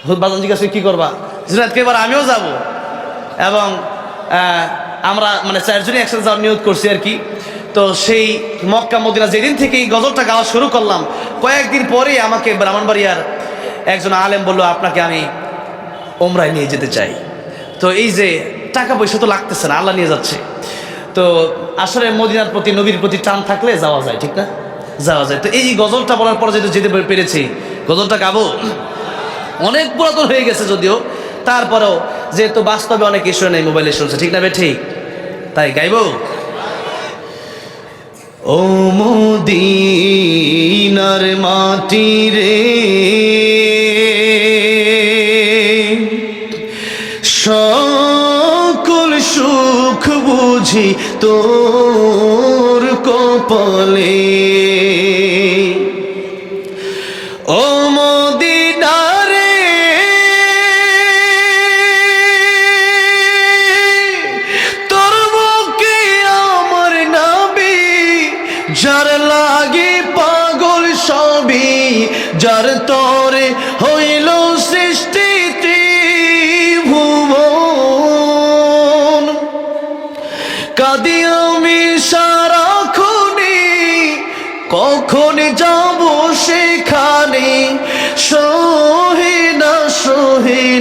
বাজান জিজ্ঞাসা কি করবা, জুনায়েদকে এবার আমিও যাব। এবং আমরা মানে 4 জনই একসাথে যাওয়ার নিয়ত করছি আর কি। তো সেই মক্কা মদিনা যেদিন থেকে এই গজলটা গাওয়া শুরু করলাম, কয়েকদিন পরেই আমাকে ব্রাহ্মণবাড়িয়ার একজন আলেম বলল, আপনাকে আমি ওমরায় নিয়ে যেতে চাই। তো এই যে টাকা পয়সা তো লাগতেছে না, আল্লাহ নিয়ে যাচ্ছে। তো আসলে মদিনার প্রতি নবীর প্রতি টান থাকলে যাওয়া যায়, ঠিক না? যাওয়া যায়। তো এই গজলটা বলার পরে যেহেতু যেতে পেরেছি, গজলটা গাবো। অনেক পুরাতন হয়ে গেছে যদিও, তারপরেও যেহেতু বাস্তবে অনেক ইস্যু নেই, মোবাইলে শুনছে, ঠিক না বে ঠিক? তাই গাইবো। ও মদিনার মাটি রে, সকল সুখ বুঝি তোর কপালে। ও মদিনা রে, তোর বুকে আমার নবী, যার লাগি পাগল সবই, যার তরে হইল সৃষ্টি ত্রিভুবন। কাঁদি আমি সারাক্ষণে, কখন যাব সেখানে, সহে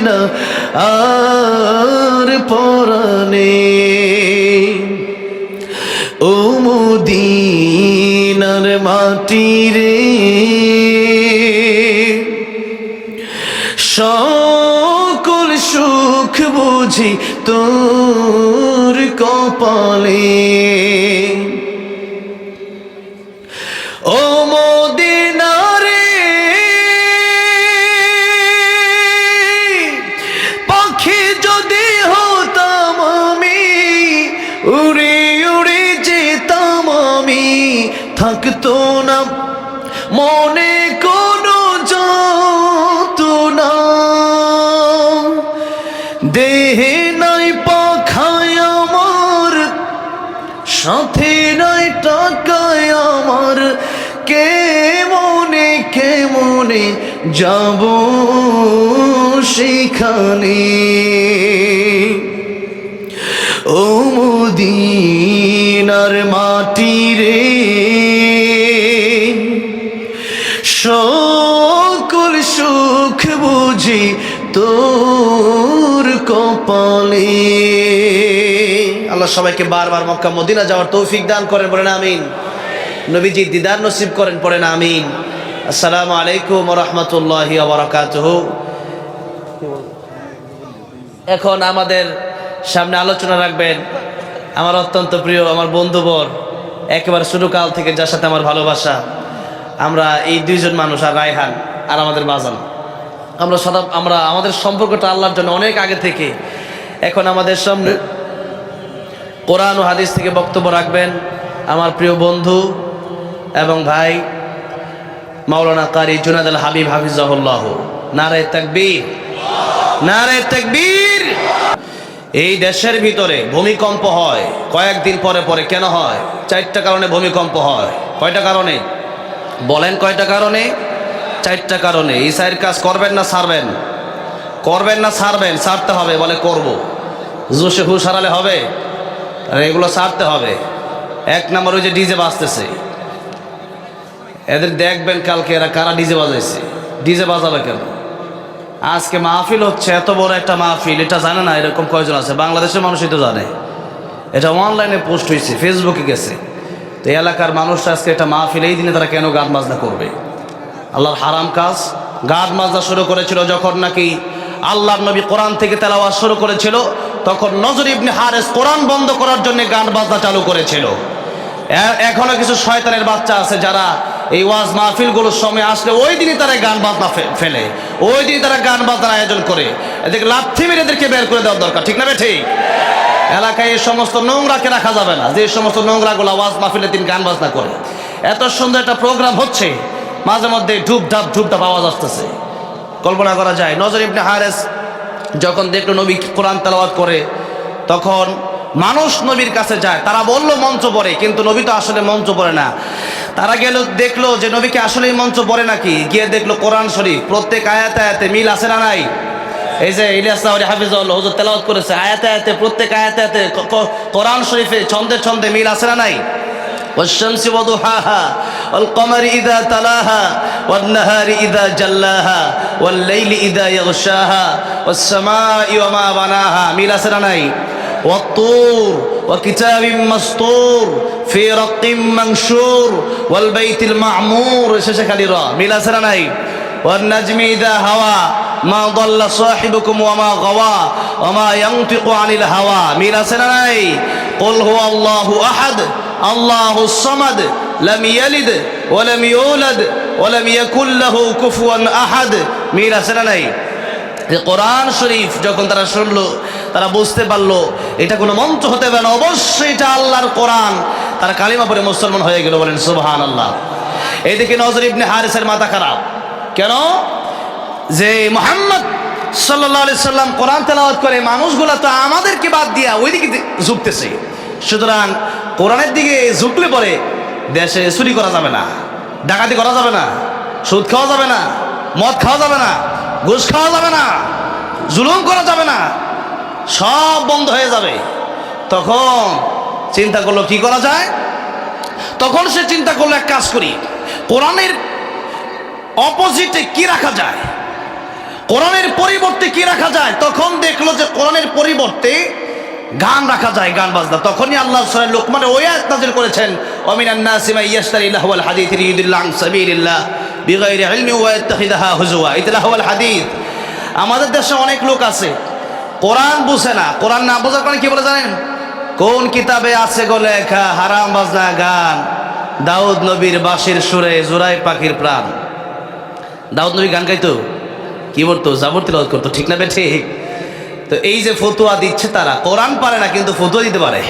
না আর পরাণে। ও মদিনার মাটি রে, সকল সুখ বুঝি তোর কপালে। ও মদিনা রে, পাখি যদি হতাম আমি, উড়ে উড়ে যেতাম আমি, থাকতো না মনে কোনো যন্ত্রণা। দেহে নাই পাখায় আমার, সাথে নাই টাকায় আমার, কেমনে যাব সেখানে। ও মদিনার মাটি রে, সকল সুখ বুঝি তোর কপালে। আল্লাহ সবাইকে বারবার মক্কা মদিনা যাওয়ার তৌফিক দান করেন, বলেন আমিন। নবীজি দিদার নসিব করেন, পড়েন আমিন। আসসালামু আলাইকুম ওয়া রাহমাতুল্লাহি ওয়া বারাকাতুহু। এখন আমাদের সামনে আলোচনা রাখবেন আমার অত্যন্ত প্রিয় আমার বন্ধুবর, একেবারে শুরুকাল থেকে যার সাথে আমার ভালোবাসা। আমরা এই দুইজন মানুষ, আর রায়হান আর আমাদের বাজান, আমরা আমাদের সম্পর্কটা আল্লাহর জন্য অনেক আগে থেকে। এখন আমাদের সামনে কোরআন ও হাদিস থেকে বক্তব্য রাখবেন আমার প্রিয় বন্ধু এবং ভাই মাওলানা কারি জুনায়েদ আল হাবিব হাফিজাহুল্লাহ। নারে তাকবীর, নারে তাকবীর। এই দেশের ভিতরে ভূমিকম্প হয় কয়েকদিন পরে পরে। কেন হয়? 4টা কারণে ভূমিকম্প হয়। কয়টা কারণে বলেন? কয়টা কারণে? 4টা কারণে। এই সাইড কাজ করবেন না ছাড়বেন? করবেন না ছাড়বেন? ছাড়তে হবে। বলে করব। জোশে হুশ হারালে হবে? আর এগুলো ছাড়তে হবে। 1 নম্বর, ওই যে ডিজে বাজতেছে, এদের দেখবেন কালকে এরা কারা ডিজে বাজাইছে। ডিজে বাজাবে কেন? আজকে মাহফিল হচ্ছে, এত বড় একটা মাহফিল, এটা জানে না এরকম কয়জন আছে? বাংলাদেশের মানুষই তো জানে। এটা অনলাইনে পোস্ট হয়েছে, ফেসবুকে গেছে। তো এলাকার মানুষরা আজকে একটা মাহফিল, এই দিনে তারা কেন গান বাজনা করবে? আল্লাহর হারাম কাজ। গান বাজনা শুরু করেছিল যখন নাকি আল্লাহর নবী কোরআন থেকে তেলাওয়াত শুরু করেছিল, তখন নজর ইবনে হারেস কোরআন বন্ধ করার জন্য গান বাজনা চালু করেছিল। এখনো কিছু শয়তানের বাচ্চা আছে যারা এই ওয়াজ মাহফিলগুলোর সময় আসলে ওই দিনই তারা গান বাজনা ফেলে, ওই দিনই তারা গান বাজনার আয়োজন করে। এদেরকে লাথি মেরে এদেরকে বের করে দেওয়ার দরকার, ঠিক না ঠিক? এলাকায় এই সমস্ত নোংরাকে রাখা যাবে না, যে সমস্ত নোংরাগুলো ওয়াজ মাহফিলের দিন গান বাজনা করে। এত সুন্দর একটা প্রোগ্রাম হচ্ছে, মাঝে মধ্যে ঢুপঢাপ আওয়াজ আসতেছে, কল্পনা করা যায়। নজর ইবনে হারেস যখন দেখলো নবী কোরআন তেলাওয়াত করে, তখন মানুষ নবীর কাছে যায়। তারা বলল মঞ্চ পড়ে, কিন্তু নবী তো আসলে মঞ্চ পড়ে না। তারা গেল, দেখলো যে নবীকে আসলেই মঞ্চ পড়ে নাকি, গিয়ে দেখলো কোরআন শরীফ প্রত্যেক আয়াতে আয়াতে মিল আছে না নাই? এই যে ইলিয়াস সাউরি হাফিজুল্লাহ হুজুর তেলাওয়াত করেছে, আয়াতে আয়াতে প্রত্যেক আয়াতে আয়াতে কোরআন শরীফে ছন্দে ছন্দে মিল আছে না নাই? والشمس وضحاها والقمر إذا تلاها والنهار إذا جلاها والليل إذا يغشاها والسماء وما بناها মিল আছে না নাই? والطور وكتاب مسطور في رق منشور والبيت المعمور শেষে খালি র, মিল আছে না নাই? والنجم إذا هوى ما ضل صاحبكم وما غوى وما ينطق عن الهوى মিল আছে না নাই? قل هو الله أحد الله الصمد لم يلد ولم يولد ولم يكن له كفوا أحد মিল আছে না নাই? কোরআন শরীফ যখন তারা শুনলো, তারা বুঝতে পারলো এটা কোনো মঞ্চ হতে পারে না, অবশ্যই এটা আল্লাহর কোরআন। তারা কালিমা পড়ে মুসলমান হয়ে গেল, বলেন সুবহানাল্লাহ। এইদিকে নজর ইবনে হারিসের মাথা খারাপ কেন? যে মুহাম্মদ সাল্লাল্লাহু আলাইহি সাল্লাম কোরআন তেলাওয়াত করে, মানুষগুলো তো আমাদেরকে বাদ দিয়া ওইদিকে ঝুঁকতেছে। সুতরাং কোরআনের দিকে ঝুঁকলে পরে দেশে চুরি করা যাবে না, ডাকাতি করা যাবে না, সুদ খাওয়া যাবে না, মদ খাওয়া যাবে না, ঘুষ খাওয়া যাবে না, জুলুম করা যাবে না, সব বন্ধ হয়ে যাবে। তখন চিন্তা করলো কি করা যায়। তখন সে চিন্তা করলো এক কাজ করি, কোরআনের অপোজিটে কি রাখা যায়, কোরআনের পরিবর্তে কি রাখা যায়। তখন দেখলো যে কোরআনের পরিবর্তে গান রাখা যায়, গান বাজনা। তখনই আল্লাহ সূরা লোকমানে ওই আয়াত নাযিল করেছেন, ওয়া মিনান নাসি মান ইয়াশতারি লাহওয়াল হাদীথ লিইউদিল্লা আন সাবিলিল্লাহ বিগাইরি ইলমি ওয়া ইয়াত্তাখিযুহা হুজুয়া। এটা লাহওয়াল হাদীথ। আমাদের দেশে অনেক লোক আছে কোরআন বুঝে না, কোরআন না বোঝার কারণে কি বলে জানেন? কোন কিতাবে আছে গো লেখা হারাম বাজনা গান, দাউদ নবীর বাঁশির সুরে জোড়ায় পাখির প্রাণ। দাউদ নবী গান গাইতো, কি বলতো? জাবর তিলাওয়াত করতো, ঠিক না বে ঠিক? তো এই যে ফতুয়া দিচ্ছে, তারা কোরআন পারে না কিন্তু ফতুয়া দিতে পারে।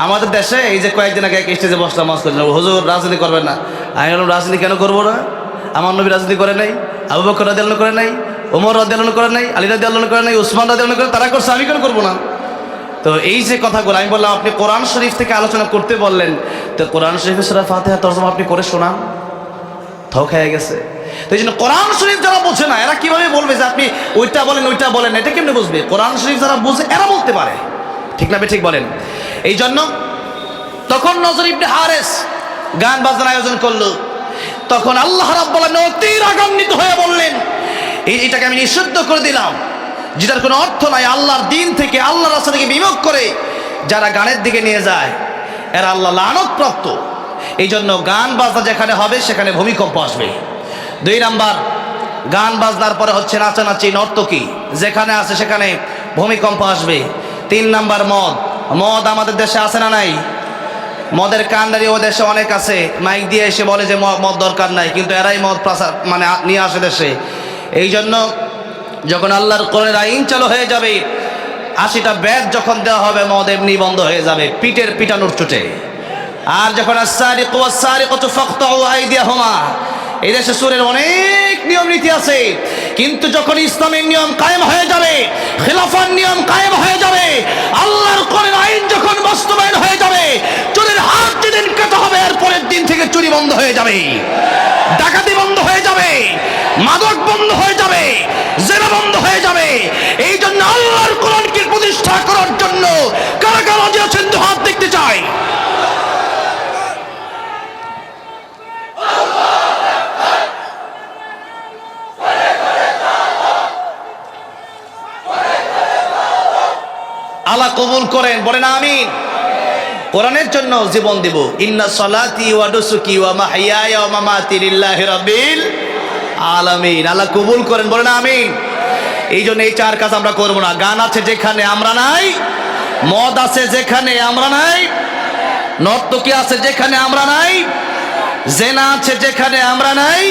আমাদের দেশে এই যে কয়েকদিন আগে এক স্টেজে বসলাম, মাস করলাম, হুজুর রাজনীতি করবেন না। আমি বললাম রাজনীতি কেন করবো না? আমার নবী রাজনীতি করে নাই, আবু বকর রাদিয়াল্লাহু করে নাই, ওমর রাদিয়াল্লাহু করে নাই, আলী রাদিয়াল্লাহু করে নাই, উসমান রাদিয়াল্লাহু করে, তারা করছে, আমি কেন করবো না? তো এই যে কথাগুলো আমি বললাম, আপনি কোরআন শরীফ থেকে আলোচনা করতে বললেন, তো কোরআন শরীফের সূরা ফাতিহা তরজমা আপনি করে শোনান। থক হয়ে গেছে। তো এই জন্য কোরআন শরীফ যারা বোঝে না, এরা কিভাবে বলবে যে আপনি ওইটা বলেন ওইটা বলেন? এটা কেমনে বুঝবে? কোরআন শরীফ যারা বুঝে এরা বলতে পারে, ঠিক না? ঠিক বলেন। এই জন্য তখন নজর ইবনে হারিস গান বাজনার আয়োজন করলো। তখন আল্লাহ রাব্বুল আলামিন অতি রাগান্বিত হয়ে বললেন, এটাকে আমি নিষিদ্ধ করে দিলাম, যেটার কোনো অর্থ নাই। আল্লাহর দিন থেকে, আল্লাহর রাস্তা থেকে বিমুখ করে যারা গানের দিকে নিয়ে যায়, এরা আল্লাহ লানত-প্রাপ্ত। এই জন্য গান বাজনা যেখানে হবে সেখানে ভূমিকম্প আসবে। 2 নাম্বার, গান বাজনার পরে হচ্ছে নাচানাচি, নর্তকী, যেখানে আছে সেখানে ভূমিকম্প আসবে। 3 নাম্বার, মদ। মদ আমাদের দেশে আছে না নাই? মদের কান্ডারি ও দেশে অনেক আছে, মাইক দিয়ে এসে বলে যে মদ দরকার নাই, কিন্তু এরাই মদ মানে নিয়ে আসে দেশে। এই জন্য যখন আল্লাহর কোরআনের আইন চালু হয়ে যাবে, 80টা ব্যাট যখন দেওয়া হবে, মদ এমনি বন্ধ হয়ে যাবে পিটের পিটানোর চোটে। আর যখন আস-সারিকু ওয়াস-সারিকাতু ফাকতাউ আইদিয়াহুমা, এই দেশে সুরের অনেক নিয়ম নীতি আছে, কিন্তু যখন ইসলামের নিয়ম কায়েম হয়ে যাবে, খেলাফার নিয়ম কায়েম হয়ে যাবে, আল্লাহর কোরআনের আইন যখন বাস্তবায়ন হয়ে যাবে, চোরের হাত যেদিন কাটা হবে, এর পরের দিন থেকে চুরি বন্ধ হয়ে যাবে, ডাকাতি বন্ধ হয়ে যাবে, মাদক বন্ধ হয়ে যাবে, জেনা বন্ধ হয়ে যাবে। এই জন্য আল্লাহর কোরআনকে প্রতিষ্ঠা করার জন্য কারা কারা রাজি আছেন? তো হাত দেখতে চাই। আল্লাহ কবুল করেন, বলেন আমিন। কোরআনের জন্য জীবন দেব। ইন্না সলাতি ওয়া নুসুকি ওয়া মাহইয়ায়া ওয়া মামাতি লিল্লাহি রাব্বিল আলামিন। আল্লাহ কবুল করেন, বলেন আমিন। এই জন্য এই 4 কাজ আমরা করব না। গান আছে যেখানে আমরা নাই, মদ আছে যেখানে আমরা নাই, নর্তকী আছে যেখানে আমরা নাই, জেনা আছে যেখানে আমরা নাই,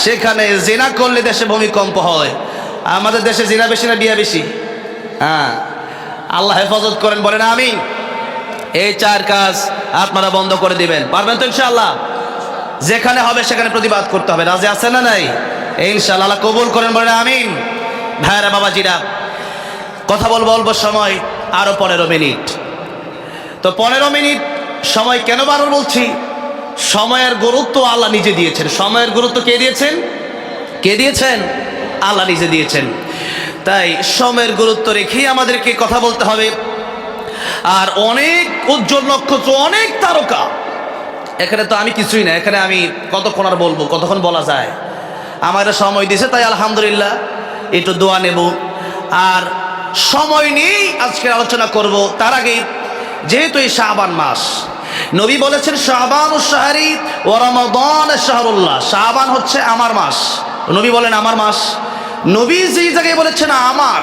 সেখানে জেনা করলে দেশে ভূমিকম্প হয়। আমাদের দেশে জেনা বেশি না বিয়া বেশি? হ্যাঁ, আল্লাহ হেফাজত করেন, বলেন আমিন। এই 4 কাজ আপনারা বন্ধ করে দিবেন, পারবেন তো ইনশাআল্লাহ? যেখানে হবে সেখানে প্রতিবাদ করতে হবে। রাজি আছেন না নাই? ইনশাআল্লাহ। আল্লাহ কবুল করেন, বলেন আমিন। ভাইরা বাবাজিরা, কথা বলবো অল্প সময়, আরো 15 মিনিট। তো 15 মিনিট সময় কেন বারবার বলছি? সময়ের গুরুত্ব আল্লাহ নিজে দিয়েছেন। সময়ের গুরুত্ব কে দিয়েছেন? কে দিয়েছেন? আল্লাহ নিজে দিয়েছেন। তাই সময়ের গুরুত্ব রেখেই আমাদেরকে কথা বলতে হবে। আর অনেক উজ্জ্বল নক্ষত্র, অনেক তারকা, এখানে তো আমি কিছুই না, এখানে আমি কতক্ষণ আর বলবো, কতক্ষণ বলা যায়। আমার সময় দিয়েছে, তাই আলহামদুলিল্লাহ একটু দোয়া নেব। আর সময় নিয়েই আজকে আলোচনা করব। তার আগে যেহেতু এই শাবান মাস, নবী বলেছেন শাবানু শাহরি ওয়া রমাদান শাহরুল্লাহ, শাবান হচ্ছে আমার মাস। নবী বলেন আমার মাস। নবী যেই জায়গায় বলেছেন আমার,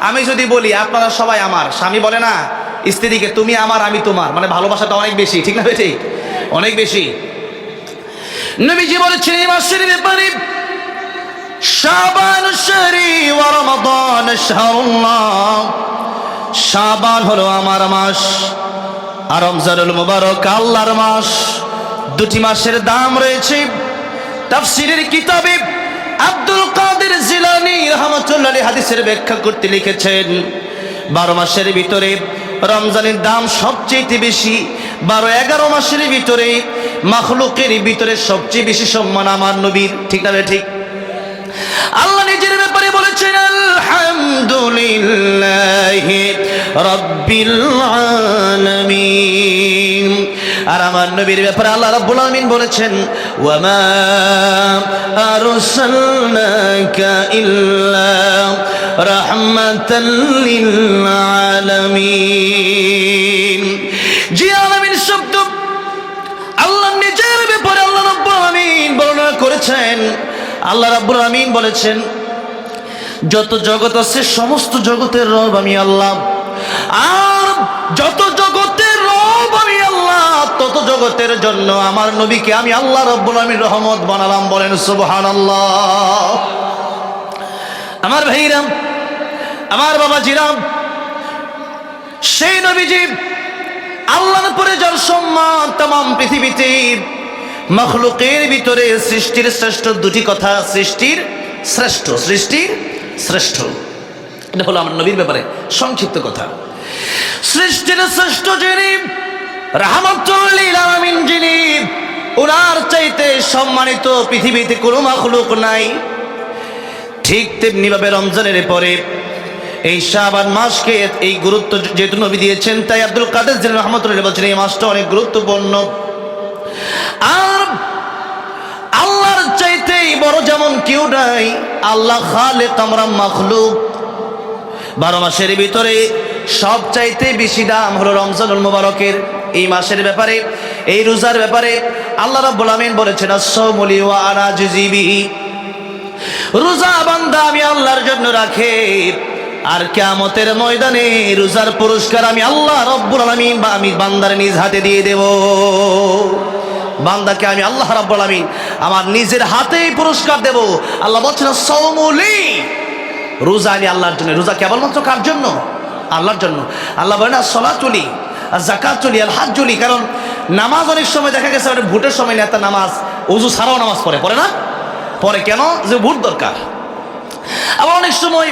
আমি যদি বলি আপনারা সবাই আমার, স্বামী বলে না স্ত্রীকে তুমি আমার আমি তোমার, মানে ভালোবাসাটা অনেক বেশি, ঠিক না বেঠিক? অনেক বেশি। নবীজি বলেছেন এই মাসের ব্যাপারে শাবান শাহরি ওয়া রমাদান শাহরুল্লাহ, শাবান হলো আমার মাস আর রমজানুল মুবারক আল্লাহর মাস। দুটি মাসের দাম রয়েছে। তাফসীরের কিতাবে আব্দুল কাদের জিলানী রাহমাতুল্লাহ আলাইহি হাদিসের ব্যাখ্যা করতে লিখেছেন 12 মাসের ভিতরে রমজানের দাম সবচেয়ে বেশি। 12-11 মাসের ভিতরে মাখলুকের ভিতরে সবচেয়ে বেশি সম্মান আমার নবীর, ঠিক না ঠিক? আল্লাহ নিজের ব্যাপারে বলেছেন আলহামদুলিল্লাহি রাব্বিল আলামিন। আর আমার নবীর ব্যাপারে আল্লাহ রাব্বুল আলামিন বলেছেন ওয়া মা আরসালনাকা ইল্লা রাহমাতাল লিল আলামিন। যে আলামিন শব্দ আল্লাহ নিজের ব্যাপারে আল্লাহ রাব্বুল আলামিন বর্ণনা করেছেন। আল্লাহ রাব্বুল আলামিন বলেছেন যত জগৎ আছে সমস্ত জগতের রব আমি আল্লাহ, আর যত জগতের রব আমি আল্লাহ, তত জগতের জন্য আমার নবীকে আমি আল্লাহ রাব্বুল আলামিন রহমত বানালাম। বলেন সুবহানাল্লাহ। আমার ভাইরা, আমার বাবাজিরা, সেই নবীজি আল্লাহর পরে যার সম্মান তামাম পৃথিবীতে, মাখলুকের ভিতরে সৃষ্টির শ্রেষ্ঠ দুটি কথা, সৃষ্টির শ্রেষ্ঠ, সৃষ্টির শ্রেষ্ঠ। এটা হলো আমার নবীর ব্যাপারে সংক্ষিপ্ত কথা। সৃষ্টির শ্রেষ্ঠ যিনি, রাহমাতুল লিল আলামিন যিনি, ওনার চাইতে সম্মানিত পৃথিবীতে কোনো মাখলুক নাই। ঠিক তেমনি ভাবে রমজানের পরে এই শাবান মাসকে এই গুরুত্ব যেহেতু নবী দিয়েছেন, তাই আব্দুল কাদের জিলানী রাহমাতুল্লাহ বলছেন এই মাসটা অনেক গুরুত্বপূর্ণ। আর আল্লাহর চাইতেই বড় যেমন কেউ নাই, আল্লাহ খালেক, আমরা মাখলুক। 12 মাসের ভিতরে সব চাইতে বেশি দাম হলো রমজানুল মুবারকের এই মাসের ব্যাপারে, এই রোজার ব্যাপারে আল্লাহ রাব্বুল আলামিন বলেছেন আস-সাওমু লি ওয়া আনা আজজি বিহি, রোজা বান্দা আমি আল্লাহর জন্য রাখে, আর কিয়ামতের ময়দানে রোজার পুরস্কার আমি আল্লাহ রাব্বুল আলামিন বা আমি বান্দার নিজ হাতে দিয়ে দেব। বান্দাকে আমি আল্লাহ রাব্বুল আলামিন আমার নিজের হাতেই পুরস্কার দেব। আল্লাহ বলছেন সাওমু লি, রোজা আমি আল্লাহর জন্য। রোজা কেবলমাত্র কার জন্য? আল্লাহর জন্য। আল্লাহ বলেন সালাতু লি, যাকাতু লি, আল হাজ্জু লি। কারণ নামাজ অনেক সময় দেখা গেছে ভোটের সময় নেতা নামাজ ওযু ছাড়াও নামাজ পড়ে না? পরে কেন? যে ভোট দরকার। আবার অনেক সময়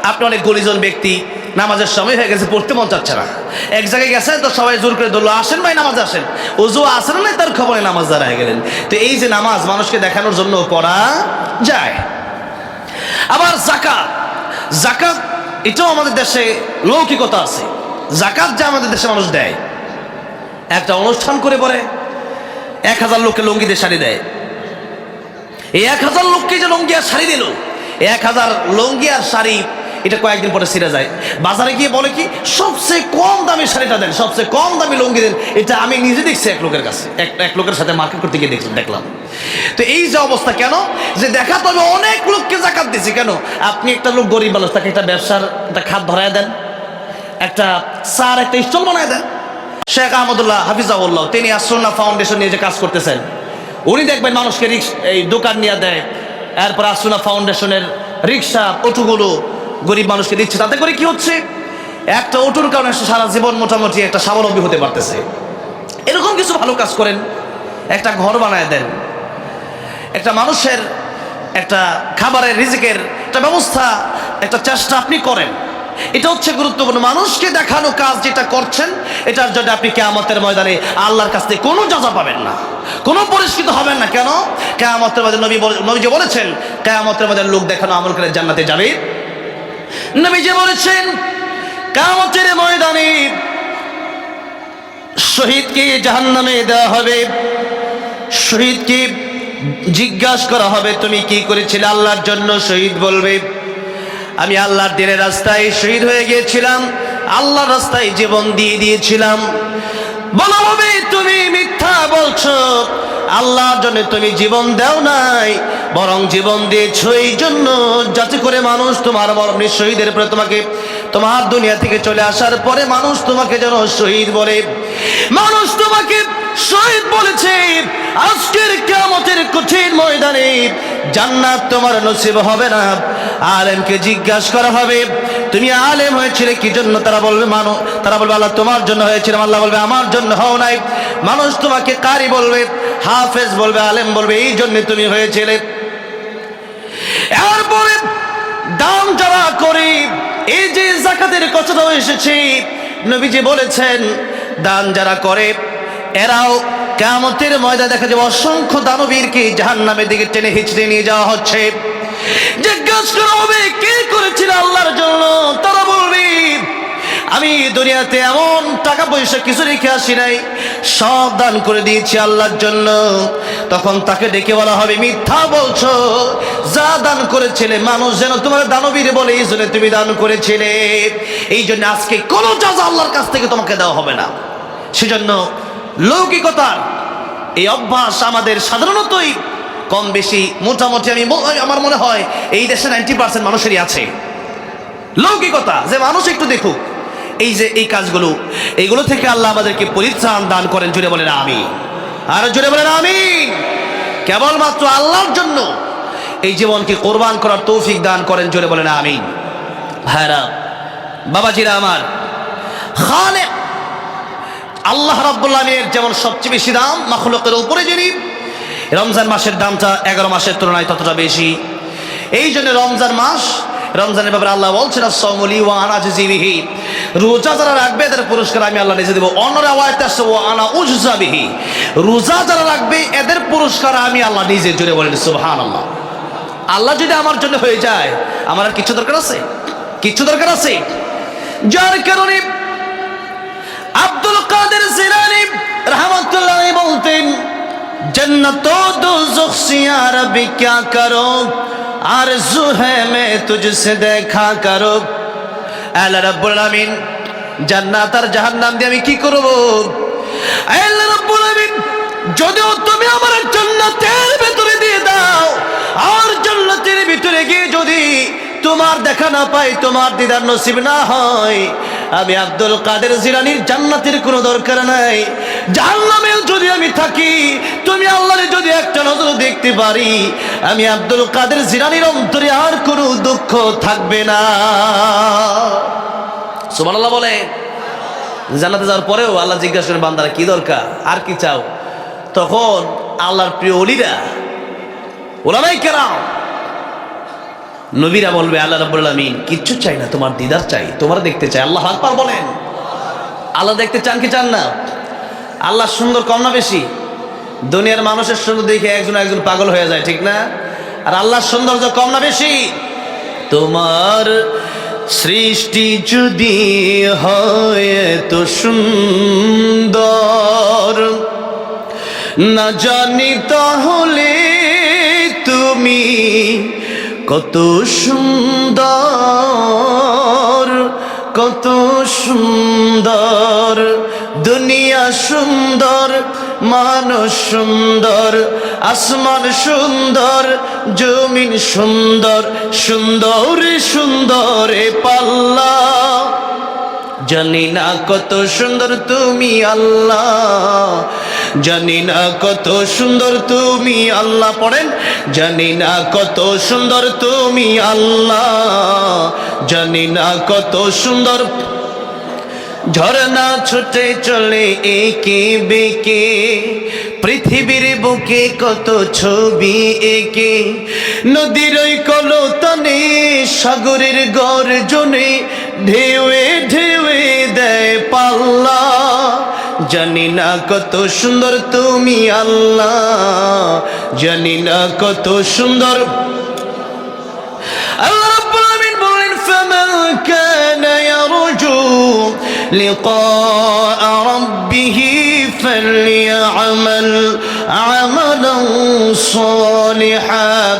আপনি অনেক গলিজন ব্যক্তি, নামাজের সময় হয়ে গেছে, পড়তে মন চাচ্ছে না, এক জায়গায় গেছে তো সবাই জোর করে ধরলো আসেন ভাই নামাজ আসেন, ওযু আসেন না, তার খবরে নামাজ দাঁড়ায় গেলেন। তো এই যে নামাজ মানুষকে দেখানোর জন্য পড়া যায়। আবার যাকাত, যাকাত এটাও আমাদের দেশে লৌকিকতা আছে। যাকাত যে আমাদের দেশে মানুষ দেয়, একটা অনুষ্ঠান করে পরে 1000 লোককে লুঙ্গি দিয়ে শাড়ি দেয়। এই 1000 লোককে যে লুঙ্গি আর শাড়ি দিল, 1000 লুঙ্গি আর শাড়ি, এটা কয়েকদিন পরে ছিঁড়ে যায়। বাজারে গিয়ে বলে কি সবচেয়ে কম দামি শাড়িটা দেন, সবচেয়ে কম দামি লুঙ্গি দেন। এটা আমি নিজে দেখছি এক লোকের কাছে, এক লোকের সাথে মার্কেট করতে গিয়ে দেখলাম। তো এই যে অবস্থা, কেন যে দেখা তবে অনেক লোককে যাকাত দিছি। কেন? আপনি একটা লোক গরিব মানুষ, তাকে একটা ব্যবসার একটা খাত ধরায় দেন, একটা চার একটা স্টল বানায় দেন। শেখ আহমদুল্লাহ হাফিজাহুল্লাহ তিনি আসুন্নাহ ফাউন্ডেশন নিয়ে যে কাজ করতেছেন, উনি দেখবেন মানুষকে এই দোকান নিয়ে দেয়, এরপর আসুন্নাহ ফাউন্ডেশনের রিক্সা অটোগুলো গরিব মানুষকে দিচ্ছে। তাতে করে কি হচ্ছে? একটা অটোর কারণে সারা জীবন মোটামুটি একটা স্বাবলম্বী হতে পারতেছে। এরকম কিছু ভালো কাজ করেন, একটা ঘর বানায় দেন, একটা মানুষের একটা খাবারের রিজিকের একটা ব্যবস্থা, একটা চেষ্টা আপনি করেন। এটা হচ্ছে গুরুত্বপূর্ণ। মানুষকে দেখানো কাজ যেটা করছেন, এটার জন্য আপনি কিয়ামতের ময়দানে আল্লাহর কাছ থেকে কোনো যাজা পাবেন না। কোনো পুরস্কৃত হবেন না। কেন? কিয়ামতের মাঝে নবীজি বলেছেন কিয়ামতের মাঝে লোক দেখানো আমল করে জান্নাতে যাবে। নবীজি বলেছেন কিয়ামতের ময়দানে শহীদকে জাহান্নামে দেওয়া হবে। শহীদকে জিজ্ঞাসা করা হবে তুমি কি করেছিলে আল্লাহর জন্য। শহীদ বলবে আমি আল্লাহর দ্বীনের রাস্তায় শহীদ হয়ে গিয়েছিলাম, আল্লাহর রাস্তায় জীবন দিয়ে দিয়েছিলাম। বলা হবে তুমি মিথ্যা বলছো, আল্লাহর জন্য তুমি জীবন দাও নাই, বরং জীবন দিয়েছো এই জন্য যাতে করে মানুষ তোমার মরণে শহীদের পরে তোমাকে তোমার দুনিয়া থেকে চলে আসার পরে মানুষ তোমাকে যেন শহীদ বলে। মানুষ তোমাকে শহীদ বলেছে। আজকের কিয়ামতের কঠিন ময়দানে জান্নাত তোমার নসিব হবে না। আলেমকে জিজ্ঞাসা করা হবে তুমি আলেম হয়েছিলে কি জন্য? তারা বলবে আল্লাহ তোমার জন্য হয়েছিলাম। আল্লাহ বলবে আমার জন্য হও নাই। মানুষ তোমাকে কারি বলবে, হাফেজ বলবে, আলেম বলবে এই জন্য তুমি হয়েছিলে। এরপরে দান যারা করে, এই যে যাকাতের কথাটাও এসেছে, নবীজি বলেছেন দান যারা করে এরাও কিয়ামতের ময়দানে দেখা যাবে অসংখ্য দানবীরকে জাহান্নামের দিকে টেনে হিঁচড়ে নিয়ে যাওয়া হচ্ছে। জিজ্ঞাসা করা হবে কে করেছিল আল্লাহর জন্য? তারা বলবে আমি দুনিয়াতে এমন টাকা পয়সা কিছু রেখে আসি নাই, সব দান করে দিয়েছি আল্লাহর জন্য। তখন তাকে ডেকে বলা হবে মিথ্যা বলছো, যা দান করেছিলে মানুষ যেন তোমার দানবীর বলে এই জন্য তুমি দান করেছিলে। এই জন্য আজকে কোনো জাযা আল্লাহর কাছ থেকে তোমাকে দেওয়া হবে না। সেজন্য লৌকিকতার এই অভ্যাস আমাদের সাধারণতই কম বেশি মোটামুটি আমার মনে হয় এই দেশে 90% মানুষেরই আছে লৌকিকতা, যে মানুষ একটু দেখুক। এই যে এই কাজগুলো, এইগুলো থেকে আল্লাহ আমাদেরকে পরিত্রাণ দান করেন। জুড়ে বলেন আমিন। আর জুড়ে বলেন আমিন। কেবলমাত্র আল্লাহর জন্য এই জীবনকে কোরবান করার তৌফিক দান করেন। জুড়ে বলেন আমিন। ভাইরা বাবাজিরা আমার, খালেক আল্লাহ রাব্বুল আলামিনের যেমন সবচেয়ে বেশি দাম মাখলুকের উপরে, যিনি রমজান মাসের দামটা 11 মাসের তুলনায় ততটা বেশি। এই জন্য রমজানের ব্যাপারে আল্লাহ বলছেন আস-সাওমু লি ওয়া আনা আজজি বিহি, রোজা যারা রাখবে এদের পুরস্কার আমি আল্লাহ নিজে দেব। অন্য রাওয়ায়াতে আছে ওয়া আনা উজজা বিহি, রোজা যারা রাখবে এদের পুরস্কার আমি আল্লাহ নিজে। জুড়ে বলেন সুবহানাল্লাহ। আল্লাহ যদি আমার জন্য হয়ে যায় আমার আর কিছু দরকার আছে? কিছু দরকার আছে? যার কারণে আব্দুল কাদের জিলানী রাহমাতুল্লাহ আলাইহি বলতেন जन्नत दोज़ख से या रब्बी क्या करो, आरज़ू है मैं तुझसे देखा करो। আল্লাহ রাব্বুল আলামিন জান্নাত আর জাহান্নাম দিয়ে আমি কি করব? আল্লাহ রাব্বুল আলামিন যদিও তুমি আমার জান্নাতের ভিতরে দিয়ে দাও, আর জান্নাতের ভিতরে গিয়ে যদি তোমার দেখা না পাই, তোমার দিদার নসিব না হয়, আমি আব্দুল কাদের জিলানীর জান্নাতের কোনো দরকার নাই। জাহান্নামেও যদি আমি থাকি, তুমি আল্লাহরে যদি একটা নজর দেখতে পারি, আমি আব্দুল কাদের জিলানীর অন্তরে আর কোনো দুঃখ থাকবে না। সুবহানাল্লাহ বলে। জান্নাতে যাওয়ার পরেও আল্লাহ জিজ্ঞাসা করেন বান্দারা কি দরকার, আর কি চাও? তখন আল্লাহর প্রিয় ওলিরা, ওলামায়ে কেরাম, নবীরা বলবে আল্লাহ রাব্বুল আলামিন কিচ্ছু চাই না, তোমার দিদার চাই, তোমার দেখতে চাই। আল্লাহু আকবার বলেন। আল্লাহ দেখতে চান কি চান না? আল্লাহ সুন্দর কম না বেশি? দুনিয়ার মানুষের সুন্দর দেখে একজন পাগল হয়ে যায়, ঠিক না? আর আল্লাহর সৌন্দর্য কম না বেশি? তোমার সৃষ্টি যদি হয় তো সুন্দর, না জানি তাহলে তুমি কত সুন্দর, কত সুন্দর। দুনিয়া সুন্দর, মানুষ সুন্দর, আসমান সুন্দর, জমিন সুন্দর, সুন্দর সুন্দর পাল্লা। জানি না কত সুন্দর তুমি আল্লাহ, জানি না কত সুন্দর তুমি আল্লাহ। পড়েন, জানি না কত সুন্দর তুমি আল্লাহ, জানি না কত সুন্দর। ঝরনা ছুটে চলে একে বেঁকে, পৃথিবীর বুকে কত ছবি এঁকে। নদীর ওই কলতানে, সাগরের গর্জনে, ঢেউয়ে ঢেউয়ে দেয় পাল্লা। জানি না কত সুন্দর তুমি আল্লাহ, জানি না কত সুন্দর। আল্লাহ রাব্বুল আলামিন বলেন ফামান কানা ইয়ারজু লিকা রাব্বিহি ফালইআমাল আমালান সালিহান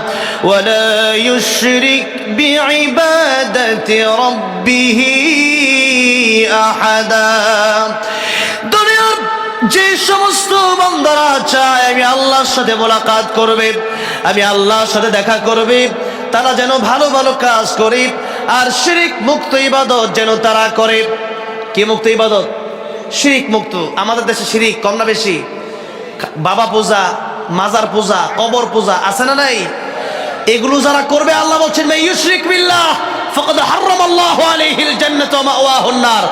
ওয়া লা ইউশরিক বিইবাদাতি রাব্বিহি আহাদা। দুনিয়ার যে সমস্ত বান্দারা চায় আমি আল্লাহর সাথে মোলাকাত করবে, আমি আল্লাহর সাথে দেখা করবে, তারা যেন ভালো ভালো কাজ করে আর শিরিক মুক্ত ইবাদত যেন তারা করে। কি মুক্ত ইবাদত? শিরিক মুক্ত। আমাদের দেশে শিরিক কম না বেশি? বাবা পূজা, মাজার পূজা, কবর পূজা আছে না নাই? এগুলো যারা করবে আল্লাহ বলছেন মা ইউশরিক বিল্লাহ ফাকাদ হারামাল্লাহু আলাইহিল জান্নাত ওয়া মাওয়াহুন নার।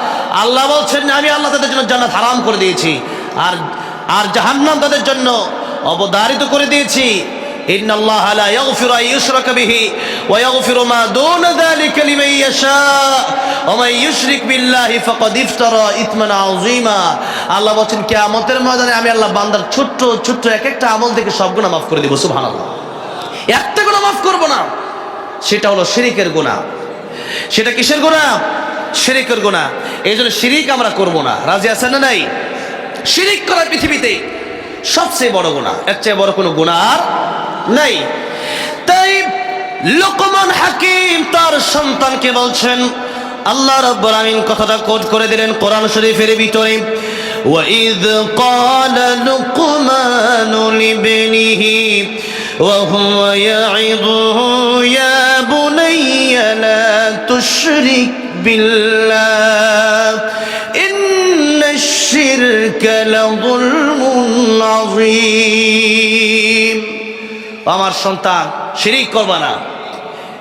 আল্লাহ বলছেন আমি আল্লাহ তাদের জন্য জান্নাত হারাম করে দিয়েছি আর জাহান্নাম তাদের জন্য অবধারিত করে দিয়েছি। ইন্নাল্লাহা লা ইয়াগফিরু আন ইউশরাকা বিহি ওয়া ইয়াগফিরু মা দুনা যালিকা লিমান ইয়াশা ওয়া মান ইউশরিক বিল্লাহি ফাকাদ ইফতারা ইতমান আযীমা। আল্লাহ বলেন কিয়ামতের ময়দানে আমি আল্লাহ বান্দার ছোট্ট ছোট্ট এক একটা আমল থেকে সব গুনাহ মাফ করে দেব। সুবহানাল্লাহ। একটা গুনাহ মাফ করব না, সেটা হলো শিরিকের গুনাহ। সেটা কিসের গুনাহ? শিরিকের গুনাহ। এইজন্য শিরিক আমরা করব না। রাজি আছেন না নাই? শিরিক করা পৃথিবীতে সবচেয়ে বড় গুনাহ, এর চেয়ে বড় কোনো গুনাহ আর নাই। তাই লোকমান হাকিম তার সন্তানকে বলছেন, আল্লাহ রাব্বুল আমিন কথাটা কোট করে দিলেন কোরআন শরীফের ভিতরে, وَإِذْ قَالَ لُقْمَانُ لِابْنِهِ وَهُوَ يَعِظُهُ يَا بُنَيَّ لَا تُشْرِكْ بِاللَّهِ إِنَّ الشِّرْكَ لَظُلْمٌ عَظِيمٌ। আমার সন্তান শিরিক করবা না।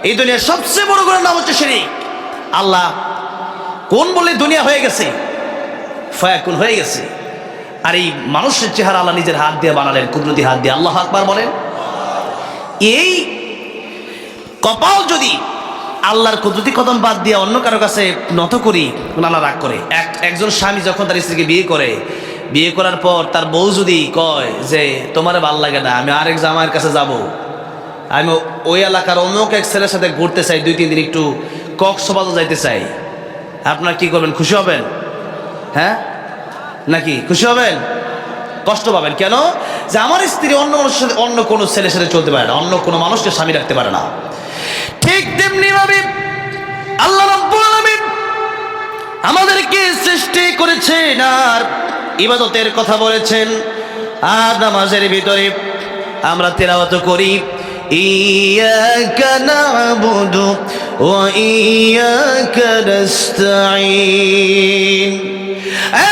এই দুনিয়ার সবচেয়ে বড় গুনার নাম হচ্ছে শিরিক। আল্লাহ কোন বলে দুনিয়া হয়ে গেছে, ফায়াকুন হয়ে গেছে। আর এই মানুষের চেহারা আল্লাহ নিজের হাত দিয়ে বানালেন, কুদরতি হাত দিয়ে। আল্লাহু আকবার বলেন। এই কপাল যদি আল্লাহর কুদরতি কদম বাদ দিয়ে অন্য কারো কাছে নত করি, আল্লাহ রাগ করে। একজন স্বামী যখন তার স্ত্রীকে বিয়ে করার পর তার বউ যদি কয় যে তোমার ভাল লাগে না, আমি আরেক জামাইয়ের কাছে যাব, আমি ওই এলাকার অমুক এক ছেলের সাথে ঘুরতে চাই, 2-3 দিন একটু কক্সবাজার যাইতে চাই, আপনার কি করবেন? খুশি হবেন? হ্যাঁ নাকি খুশি হবেন? কষ্ট পাবেন। কেন? যে আমার স্ত্রী অন্য মানুষের সাথে, অন্য কোনো ছেলের সাথে চলতে পারে না, অন্য কোনো মানুষকে স্বামী রাখতে পারে না। ঠিক তেমনি ভাবে আল্লাহ রাব্বুল আলামিন আমাদেরকে সৃষ্টি করেছেন আর ইবাদতের কথা বলেছেন। আর নামাজের ভিতরে আমরা তেলাওয়াত করি ইয়াকা না'বুদু ওয়া ইয়াকা নাস্তাঈন।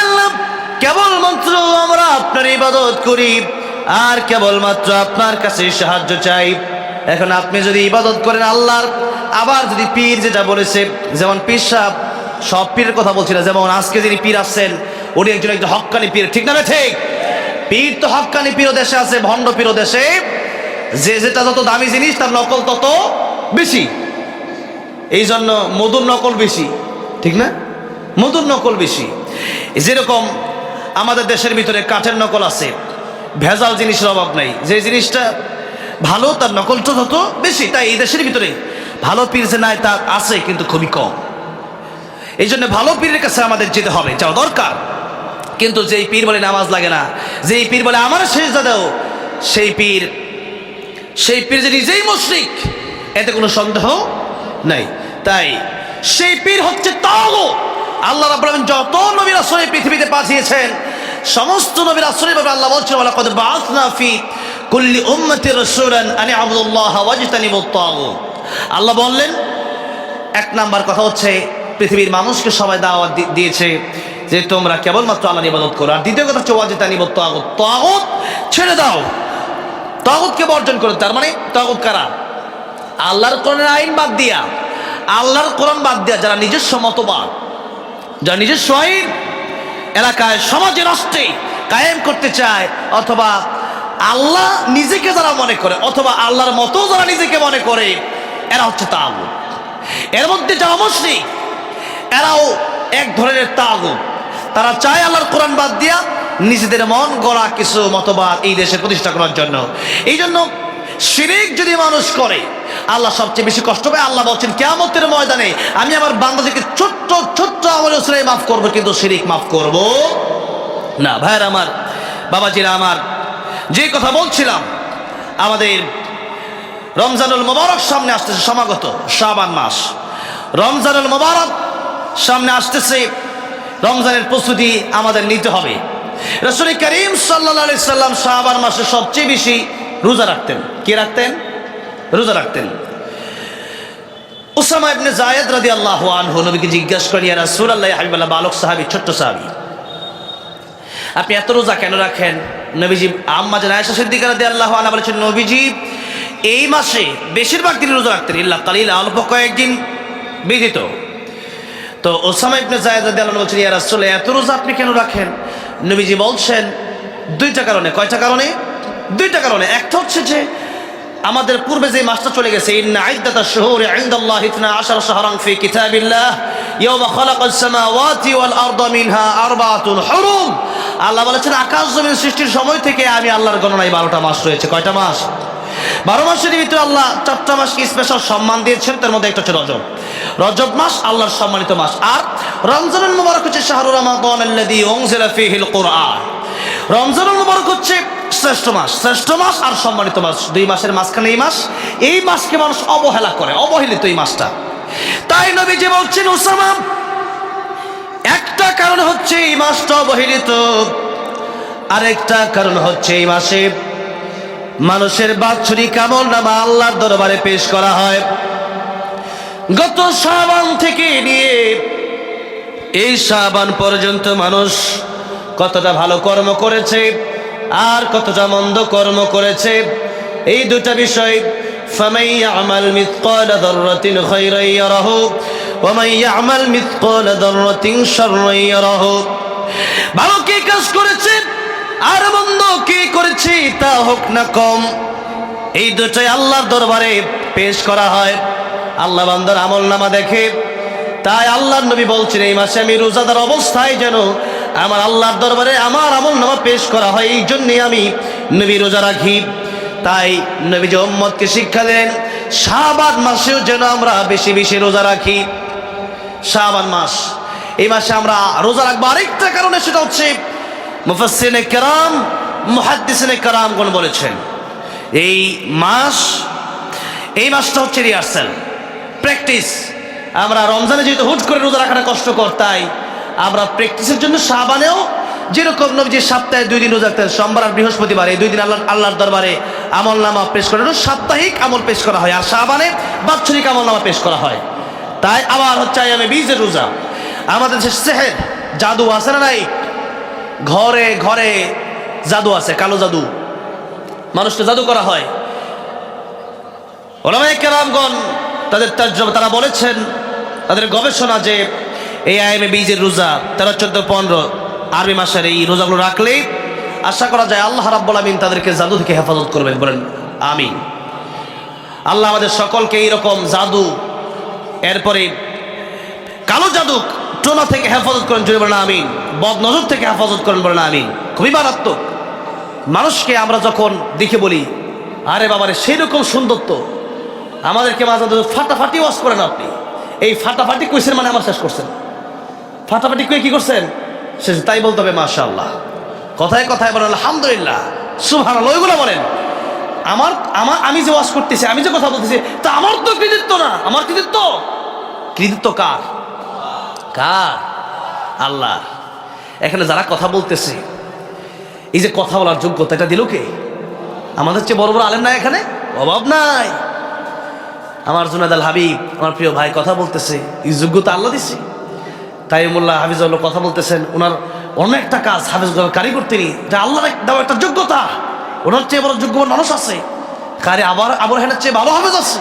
আল্লাহ কেবলমাত্র আমরা আপনার ইবাদত করি আর কেবলমাত্র আপনার কাছে সাহায্য চাই। এখন আপনি যদি ইবাদত করেন আল্লাহর, আবার যদি পীর যেটা বলেছে, যেমন পীর সাহেব, সব পীরের কথা বলছি না, যেমন আজকে যিনি পীর আসছেন উনি একজন হক্কানি পীর, ঠিক না? ঠিক। পীর তো হক্কানি পীর দেশে আছে, ভণ্ড পীর দেশে। যেটা যত দামি জিনিস তার নকল তত বেশি। এই জন্য মধুর নকল বেশি, ঠিক না? মধুর নকল বেশি। যেরকম আমাদের দেশের ভিতরে কাঠের নকল আছে, ভেজাল জিনিসের অভাব নাই। যে জিনিসটা ভালো তার নকলটা তত বেশি। তাই এই দেশের ভিতরে ভালো পীর যে নাই তা আছে, কিন্তু খুবই কম। এই জন্য ভালো পীরের কাছে আমাদের যেতে হবে, যাওয়া দরকার। কিন্তু যেই পীর বলে নামাজ লাগে না, যেই পীর বলে আমার সেজদা দাও, সেই পীর যে নিজেই মুশরিক, এতে কোনো সন্দেহ নাই। তাই সেই পীর হচ্ছে তাগুত। আল্লাহ রাব্বুল আলামিন যত নবী রাসূল পৃথিবীতে পাঠিয়েছেন, সমস্ত নবী রাসূলের ব্যাপারে আল্লাহ বলছেন ওয়ালাকাদ বাআসনা ফি কুল্লি উম্মাতির রাসূলান আন ইবুদুল্লাহ ওয়াজতানিবুত তাগুত। আল্লাহ বললেন, এক নাম্বার কথা হচ্ছে পৃথিবীর মানুষকে সবাই দাওয়াত দিয়েছে যে তোমরা কেবলমাত্র আল্লাহর ইবাদত করো। আর দ্বিতীয় কথা হচ্ছে ওয়াজতানিবুত তাগুত, তাগুত ছেড়ে দাও, তাগুতকে বর্জন করো। তার মানে তাগুত কারা? আল্লাহর কোরআনের আইন বাদ দিয়া, আল্লাহর কোরআন বাদ দিয়া যারা নিজস্ব মতবাদ, যারা নিজস্ব আইন এলাকায়, সমাজে, রাষ্ট্রে কায়েম করতে চায়, অথবা আল্লাহ নিজেকে যারা মনে করে, অথবা আল্লাহর মতো যারা নিজেকে মনে করে, এরা হচ্ছে তাগুত। এর মধ্যে যারা মুশরিক এরাও এক ধরনের তাগুত। তারা চায় আল্লাহর কোরআন বাদ দিয়া নিজেদের মন গড়া কিছু মতবাদ এই দেশে প্রতিষ্ঠা করার জন্য। এই জন্য শিরিক যদি মানুষ করে আল্লাহ সবচেয়ে বেশি কষ্ট পায়। আল্লাহ বলছেন কিয়ামতের ময়দানে আমি আমার বান্দাদেরকে ছোট্ট ছোট্ট আমলের উসিলে মাফ করবো, কিন্তু শিরিক মাফ করব না। ভাইয়ের আমার, বাবাজিরা আমার, যে কথা বলছিলাম, আমাদের রমজানুল মোবারক সামনে আসতেছে, সমাগত শাবান মাস, রমজানুল মোবারক সামনে আসতেছে। রমজানের প্রস্তুতি আমাদের নিতে হবে। রাসূল করিম সাল্লাল্লাহু আলাইহি সাল্লাম শাবান মাসে সবচেয়ে বেশি রোজা রাখতেন। কি রাখতেন? রোজা রাখতেন। উসামা ইবনে যায়েদ রাদিয়াল্লাহু আনহু নবীকে জিজ্ঞাসা করেন, ইয়া রাসূলুল্লাহ, ইয়া হাবিবাল্লাহ, বালক সাহাবী, ছোট্ট সাহাবী, আপনি এত রোজা কেন রাখেন? নবীজি, আম্মা জান আয়েশা সিদ্দিকা রাদিয়াল্লাহু আনহা বলেছেন, নবীজি এই মাসে বেশিরভাগ দিন রোজা রাখতেন, ইল্লা কালিলা, অল্প কয়েকদিন ব্যতীত। তো উসামা ইবনে যায়েদ রাদিয়াল্লাহু আনহু বলছেন, ইয়া রাসূলুল্লাহ, এত রোজা আপনি কেন রাখেন? নবীজি বলছেন দুইটা কারণে। কয়টা কারণে? দুইটা কারণে। একটা হচ্ছে যে আমাদের পূর্বে যে মাসটা চলে গেছে, ইন্না ইদ্দাতাশ শুহুরি ইনদাল্লাহি 12 শাহরান ফি কিতাবিল্লাহ ইয়াওমা খালাকাস সামাওয়াতি ওয়াল আরদা মিনহা আরবাআতুন হুরুম। আল্লাহ বলেছেন আকাশ জমিন সৃষ্টির সময় থেকে আমি আল্লাহর গণনায় 12টা মাস রয়েছে। কয়টা মাস? 12 মাসের ভিতরে আল্লাহ 4টা মাসকে স্পেশাল সম্মান দিয়েছেন। তার মধ্যে একটা হচ্ছে রজব। রজব মাস আল্লাহর সম্মানিত মাস। আর রমজানুল মুবারক হচ্ছে শাহরুর রমাদান আল্লাযী উনজিলা ফীহিল কুরআন। রমজানুল মুবারক হচ্ছে শ্রেষ্ঠ মাস, শ্রেষ্ঠ মাস আর সম্মানিত মাস। দুই মাসের মাঝখানে এই মাসকে মানুষ অবহেলা করে, অবহেলিত এই মাসটা। তাই নবীজি বলছেন, উসামা, একটা কারণ হচ্ছে এই মাসটা অবহেলিত, আরেকটা কারণ হচ্ছে এই মাসে মানুষের বাৎসরিক আমলনামা আল্লাহর দরবারে পেশ করা হয়। গত শাবান থেকে নিয়ে এই শাবান পর্যন্ত মানুষ কতটা ভালো কর্ম করেছে আর কতটা মন্দ কর্ম করেছে, এই দুটা বিষয়। ফামান ইয়ামাল মিসকালা যাররাতিন খায়রান ইয়ারাহু ওয়া মান ইয়ামাল মিসকালা যাররাতিন শাররান ইয়ারাহু। ভালো কি কাজ করেছে আর মন্দ কি করেছে তা হোক না কম, এই দুটাই আল্লাহর দরবারে পেশ করা হয়। আল্লাহ বান্দার আমলনামা দেখে। তাই আল্লাহর নবী বলছেন, এই মাসে আমি রোজাদার অবস্থায় যেন আমার আল্লাহর দরবারে আমার আমলনামা পেশ করা হয়, এই জন্যে আমি নবী রোজা রাখি। তাই নবী যে উম্মতকে শিক্ষা দেন, শাবান মাসেও যেন আমরা বেশি বেশি রোজা রাখি। শাবান মাস, এই মাসে আমরা রোজা রাখবো আরেকটা কারণে, সেটা হচ্ছে মুফাসসিরিনে কেরাম, মুহাদ্দিসিনে কেরামগণ বলেছেন, এই মাসটা হচ্ছে রিহার্সাল, প্র্যাকটিস। আমরা রমজানে যেহেতু হুট করে রোজা রাখাটা কষ্টকর, তাই আমরা প্র্যাকটিসের জন্য শাবানেও যেরকম নবীজি সপ্তাহে 2 দিন রোজা রাখতেন, সোমবার আর বৃহস্পতিবার, এই 2 দিন আল্লাহর দরবারে আমলনামা পেশ করা, সাপ্তাহিক আমল পেশ করা হয়, আর শাবানে বাৎসরিক আমলনামা পেশ করা হয়। তাই আবার হচ্ছে আইয়ামে বীজের রোজা। আমাদের যে সেহের জাদু আছে না নাই, ঘরে ঘরে জাদু আছে, কালো জাদু, মানুষকে জাদু করা হয়। উলামায়ে কেরামগণ তারা বলেছেন, তাদের গবেষণা, যে এই আইয়ামে বীজের রোজা 13, 14, 15 আরবি মাসের এই রোজাগুলো রাখলেই আশা করা যায় আল্লাহ রাব্বুল আমিন তাদেরকে জাদু থেকে হেফাজত করবেন। বলেন আমিন। আল্লাহ আমাদের সকলকে এইরকম জাদু, এরপরে কালো জাদু, টোনা থেকে হেফাজত করেন, জোরে বলেন আমিন। বদ নজর থেকে হেফাজত করেন, বলেন আমিন। খুবই মারাত্মক। মানুষকে আমরা যখন দেখে বলি, আরে বাবারে সেই রকম সুন্দর, তো আমাদেরকে মাঝে ফাটাফাটি ওয়াজ করেন আপনি। এই ফাটাফাটি কইছেন মানে আমার শেষ করছেন। ফাটাফাটি কয়ে কি করছেন? শেষ। তাই বলতে হবে মাশাআল্লাহ, কথায় কথায় বলেন আলহামদুলিল্লাহ, সুবহানাল্লাহ, ওইগুলো বলেন। আমি যে ওয়াজ করতেছি, আমি যে কথা বলতেছি, তা আমার তো কৃতিত্ব না। আমার কৃতিত্ব কার? আল্লাহ। এখানে যারা কথা বলতেছে, এই যে কথা বলার যোগ্যতা, এটা দিল কে? আমাদের চেয়ে বড় বড় আলেম নাই এখানে? অভাব নাই। আমার জুনাদ আল হাবিব, আমার প্রিয় ভাই, কথা বলতেছে, এই যোগ্যতা আল্লাহ দিচ্ছে। কাইমুল্লাহ হাফিজুল্লাহ কথা বলতেছেন, ওনার অনেকটা কাজ হাফিজুল কারিগর তিনি, এটা আল্লাহর দেওয়া একটা যোগ্যতা। ওনার চেয়ে বড় যোগ্য মানুষ আছে, কারি আবু রায়হানের চেয়ে ভালো হাফিজ আছে,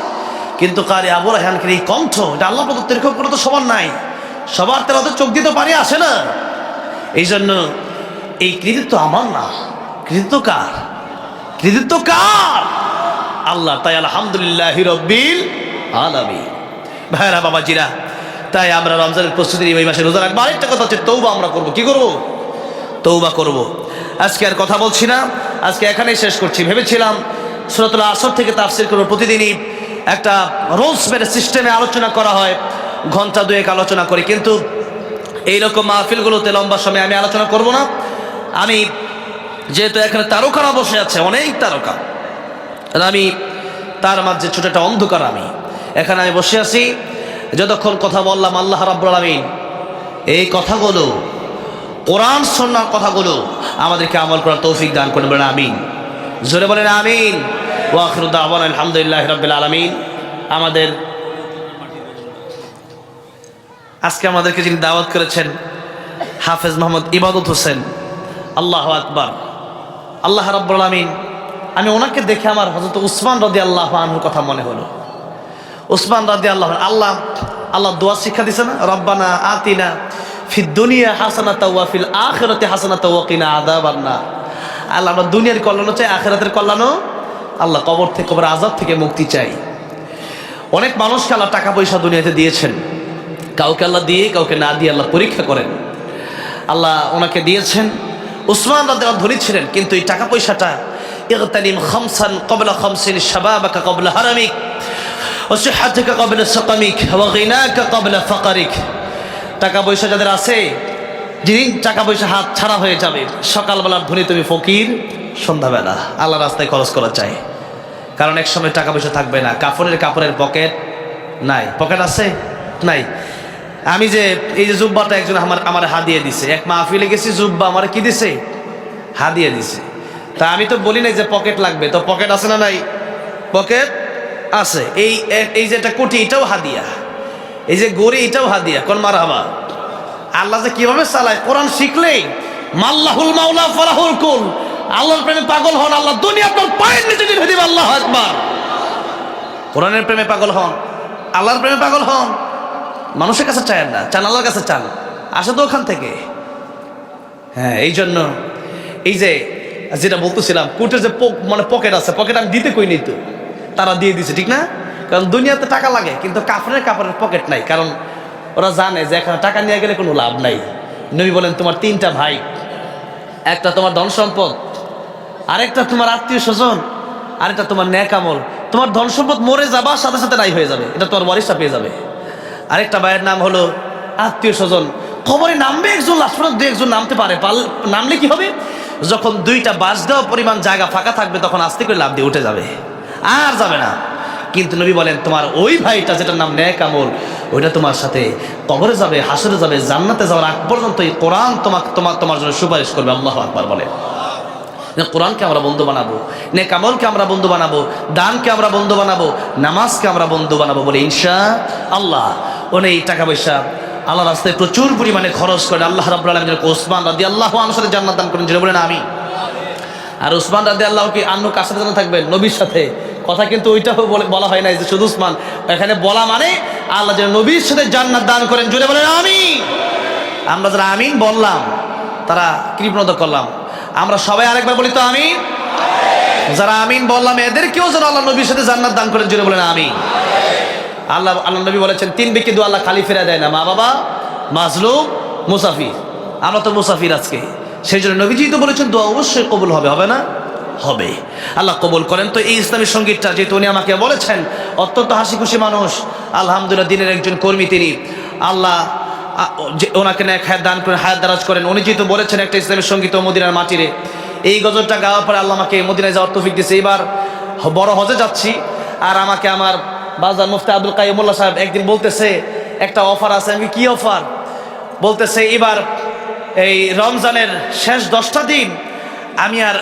কিন্তু কারি আবু রায়হানকে এই কণ্ঠ, এটা আল্লাহ প্রদত্ত, এরকম কোনো তো সবার নাই। সবার তেলাতে চোখ দিতে পারি আসে না। এই জন্য এই কৃতিত্ব আমার না, কৃতিত্ব কার? আল্লাহ। তাই আলহামদুলিল্লাহি রাব্বিল আলামিন। ভাইরা বাবাজিরা, তাই আমরা রমজানের প্রস্তুতি এই মাসে রোজা রাখবো। আরেকটা কথা হচ্ছে তওবা আমরা করবো। কি করবো? তওবা করব। আজকে আর কথা বলছি না, আজকে এখানেই শেষ করছি। ভেবেছিলাম সূরাতুল আসর থেকে তাফসীর করব, প্রতিদিনই একটা রুলস মেরে সিস্টেমে আলোচনা করা হয়, ঘন্টা দুয়েক আলোচনা করি, কিন্তু এইরকম মাহফিলগুলোতে লম্বা সময় আমি আলোচনা করব না। আমি যেহেতু এখানে তারকারা বসে আছে, অনেক তারকা, আর আমি তার মাঝে ছোট একটা অন্ধকার, আমি এখানে আমি বসে আছি, যতক্ষণ কথা বললাম আল্লাহ রাব্বুল আলামিন এই কথাগুলো, কোরআন সুন্নাহর কথাগুলো আমাদেরকে আমল করার তৌফিক দান করুন, বলেন আমিন। জোরে বলেন আমিন। ওয়া আখিরু দাওয়ানা আলহামদুলিল্লাহি রাব্বিল আলামিন। আমাদের আজকে আমাদেরকে যিনি দাওয়াত করেছেন হাফেজ মোহাম্মদ ইবাদত হোসেন, আল্লাহু আকবার, আল্লাহ রাব্বুল আলামিন, আমি ওনাকে দেখে আমার হযরত উসমান রাদিয়াল্লাহু আনহুর কথা মনে হলো। উসমান রাদিয়াল্লাহু আনহু, আল্লাহ দোয়া শিক্ষা দিয়েছে না, রব্বানা আতিনা ফিদ দুনিয়া হাসানাতাও ওয়া ফিল আখিরাতি হাসানাতাও ওয়া কিনা আযাবান্নার। আল্লাহ, আমরা দুনিয়ার কল্যাণও চাই, আখিরাতের কল্যাণও। আল্লাহ, কবর থেকে, কবর আযাব থেকে মুক্তি চাই। অনেক মানুষকে আল্লাহ টাকা পয়সা দুনিয়াতে দিয়েছেন, কাউকে আল্লাহ দিয়ে কাউকে না দিয়ে আল্লাহ পরীক্ষা করেন। আল্লাহ ওনাকে দিয়েছেন। উসমান রাদিয়াল্লাহু আনহু ধনী ছিলেন, কিন্তু এই টাকা পয়সাটা ইগতানিম খামসান ক্বাবলা খামসিন শাবাবাকা ক্বাবলা হারামিক ওয়া সিহহাতাকা ক্বাবলা সাকামিক ওয়া গিনাকা ক্বাবলা ফাকারিক। টাকা পয়সা যাদের আছে, যেদিন টাকা পয়সা হাত ছাড়া হয়ে যাবে, সকালবেলার ধনী তুমি ফকির, সন্ধ্যাবেলা আল্লাহ রাস্তায় খরচ করা চাই। কারণ এক সময় টাকা পয়সা থাকবে না, কাপড়ের পকেট নাই। পকেট আছে? নাই। আমি যে এই যে জুব্বাটা একজন আমার হাদিয়ে দিছে, এক মাহফিলে গেছি, জুব্বা আমার কি দিছে? হাদিয়ে দিছে। তা আমি তো বলি নাই যে পকেট লাগবে, তো পকেট আছে না নাই? পকেট আছে। এই যে একটা কোটি, এটাও হাদিয়া। এই যে গড়ি, এটাও হাদিয়া। কোন মারহাবা। আল্লাহ যে কিভাবে চালায়, কোরআন শিখলেই মাল্লাহুল মাওলা ফালাহুল কুল। আল্লাহর প্রেমে পাগল হন, আল্লাহ দুনিয়া আপনার পায়ের নিচে টেনে দিবে। আল্লাহু আকবার। কোরআনের প্রেমে পাগল হন, আল্লাহর প্রেমে পাগল হন। মানুষের কাছে চান না, চান আল্লাহর কাছে চান। আসে তো ওখান থেকে। হ্যাঁ, এই জন্য এই যে যেটা বলতেছিলাম, কোটের যে মানে পকেট আছে, পকেট আমি দিতে কই নি, তো তারা দিয়ে দিছে, ঠিক না? কারণ দুনিয়াতে টাকা লাগে, কিন্তু কাপড়ের পকেট নাই। কারণ ওরা জানে যে এখানে টাকা নিয়ে গেলে কোনো লাভ নাই। নবী বলেন, তোমার তিনটা ভাই, একটা তোমার ধন সম্পদ, আরেকটা তোমার আত্মীয় স্বজন, আরেকটা তোমার নেক আমল। তোমার ধন সম্পদ মরে যাবার সাথে সাথে নাই হয়ে যাবে, এটা তোমার ওয়ারিসরা পেয়ে যাবে। আরেকটা ভাইয়ের নাম হলো আত্মীয় স্বজন। খবরে নামবে একজন, লাশ পর্যন্ত দু একজন নামতে পারে, নামলে কি হবে, যখন দুইটা বাস দেওয়া পরিমাণ জায়গা ফাঁকা থাকবে, তখন আস্তে করে লাভ দিয়ে উঠে যাবে, আর যাবে না। কিন্তু নবী বলেন, তোমার ওই ভাইটা যেটার নাম নেক আমল, ওইটা তোমার সাথে কবরে যাবে, হাসরে যাবে, জান্নাতে যাওয়ার আগ পর্যন্ত এই কোরআন তোমার জন্য সুপারিশ করবে। আল্লাহু আকবার বলে। কোরআনকে আমরা বন্ধু বানাবো, নেক আমলকে আমরা বন্ধু বানাবো, দানকে আমরা বন্ধু বানাবো, নামাজকে আমরা বন্ধু বানাবো বলে ইনশাআল্লাহ। এই টাকা পয়সা আল্লাহ রাস্তায় প্রচুর পরিমাণে খরচ করে আল্লাহ রাব্বুল আলামিন ওসমান রাদিয়াল্লাহু আনহুর সাথে জান্নাত দান করেন, যেটা বলেন আমি। আর ওসমান রাদিয়াল্লাহু আনহু কার সাথে জান্নাত থাকবেন? নবীর সাথে। কথা কিন্তু ওইটাও বলা হয় না যে শুধু ওসমান, এখানে বলা মানে আল্লাহ যেন নবীর সাথে জান্নাত দান করেন, জুড়ে বলেন আমিন। আমরা যারা আমিন বললাম, তারা কৃপণত করলাম। আমরা সবাই আরেকবার বলি তো আমিন। যারা আমিন বললাম, এদেরকেও যেন আল্লাহ নবীর সাথে জান্নাত দান করেন, জুড়ে বলেন আমিন। আল্লাহ নবী বলেছেন, তিন ব্যক্তি দোয়া আল্লাহ খালি ফেরা দেয় না, মা বাবা, মাজলুম, মুসাফির। আমরা তো মুসাফির আজকে, সেই জন্য নবীজি তো বলেছেন দোয়া অবশ্যই কবুল হবে, হবে না? হবে। আল্লাহ কবুল করেন। তো এই ইসলামী সঙ্গীতটা যেহেতু উনি আমাকে বলেছেন, অত্যন্ত হাসি খুশি মানুষ, আলহামদুলিল্লাহ, দিনের একজন কর্মী তিনি। আল্লাহ ওনাকে নেক হায়াত দান করেন, হায়াত দারাজ করেন। উনি যেহেতু বলেছেন একটা ইসলামী সঙ্গীত মদিনার মাটিরে, এই গজলটা গাওয়ার পরে আল্লাহ আমাকে মদিনায় যাওয়ার তৌফিক দিয়েছে। এবার বড় হজে যাচ্ছি, আর আমাকে আমার বাজার মুফতি আব্দুল কাইয়ুমুল্লাহ সাহেব একদিন বলতেছে একটা অফার আছে। আমি কি অফার? বলতেছে এবার এই রমজানের শেষ 10টা দিন আমি আর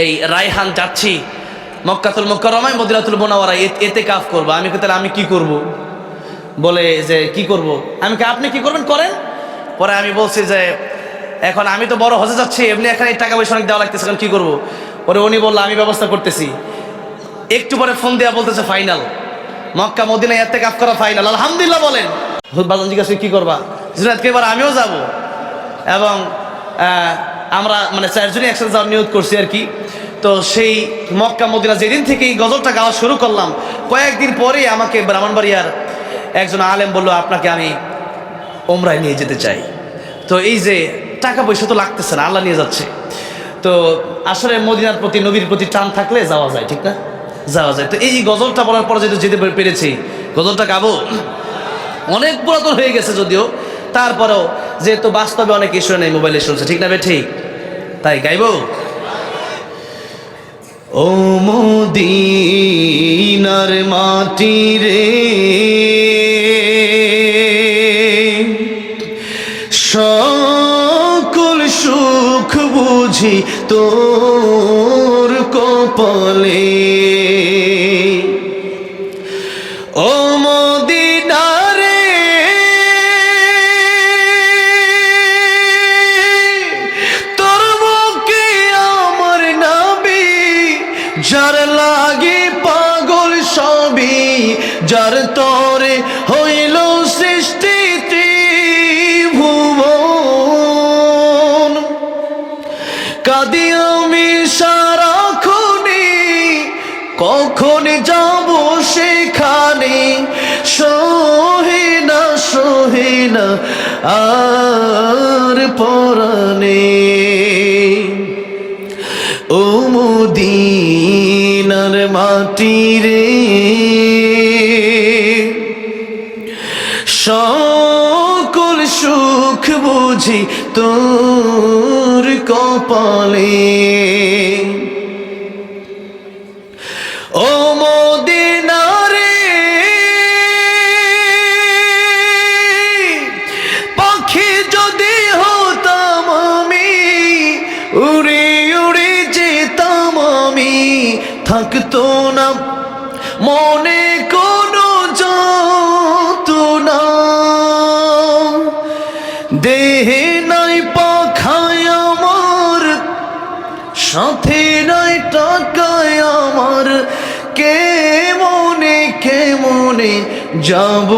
এই রায়হান যাচ্ছি মক্কাতুল মুকাররমায়, মদিনাতুল মুনাওয়ারায় ইতিকাফ করব। আমি তাহলে আমি কি করব? বলে যে কি করব? আমি কি, আপনি কি করবেন করেন। পরে আমি বলছি যে এখন আমি তো বড় হজে যাচ্ছি, এমনি এখানে টাকা পয়সা অনেক দেওয়া লাগতেছে, এখন কি করব? পরে উনি বললো আমি ব্যবস্থা করতেছি। একটু পরে ফোন দেওয়া বলতেছে ফাইনাল, মক্কা মদিনায় ইতিকাফ করা ফাইনাল। আলহামদুলিল্লাহ বলেন। বাজান জিজ্ঞাসা কি করবা? জুনায়েদকে এবার আমিও যাব, এবং আমরা মানে 4 জনই একসাথে যাওয়ার নিয়ত করছি আর কি। তো সেই মক্কা মদিনা যেদিন থেকে এই গজলটা গাওয়া শুরু করলাম, কয়েকদিন পরেই আমাকে ব্রাহ্মণবাড়িয়ার একজন আলেম বলল, আপনাকে আমি ওমরায় নিয়ে যেতে চাই। তো এই যে টাকা পয়সা তো লাগতেছে না, আল্লাহ নিয়ে যাচ্ছে। তো আসলে মদিনার প্রতি, নবীর প্রতি টান থাকলে যাওয়া যায়, ঠিক না? যাওয়া যায়। তো এই গজলটা বলার পরে যেহেতু যেতে পেরেছি, গজলটা গাবো। অনেক পুরাতন হয়ে গেছে যদিও, তারপরেও যেহেতু বাস্তবে অনেক ইস্যু নেই, মোবাইলে শুনছে, ঠিক না বে ঠিক? তাই গাইবো। ও মদিনার মাটি রে, সকল সুখ বুঝি তোর কপালে। ও মদিনা রে, তোর বুকে আমার নবী, যার লাগে পাগল সবই, যার তরে হইল সৃষ্টি ত্রিভুবন। কাঁদি আমি সারাক্ষণে, কখন যাব সেখানে, সহে না আর পরাণে। ও মদিনার মাটি রে, সকল সুখ বুঝি তোর কপালে। ও মদিনা রে, পাখি যদি হতাম আমি, উড়ে উড়ে যেতাম আমি, থাকতো না মনে কোনো যন্ত্রণা। দেহে নাই পাখায় আমার, সাথে নাই টাকায় আমার, কে মনে যাব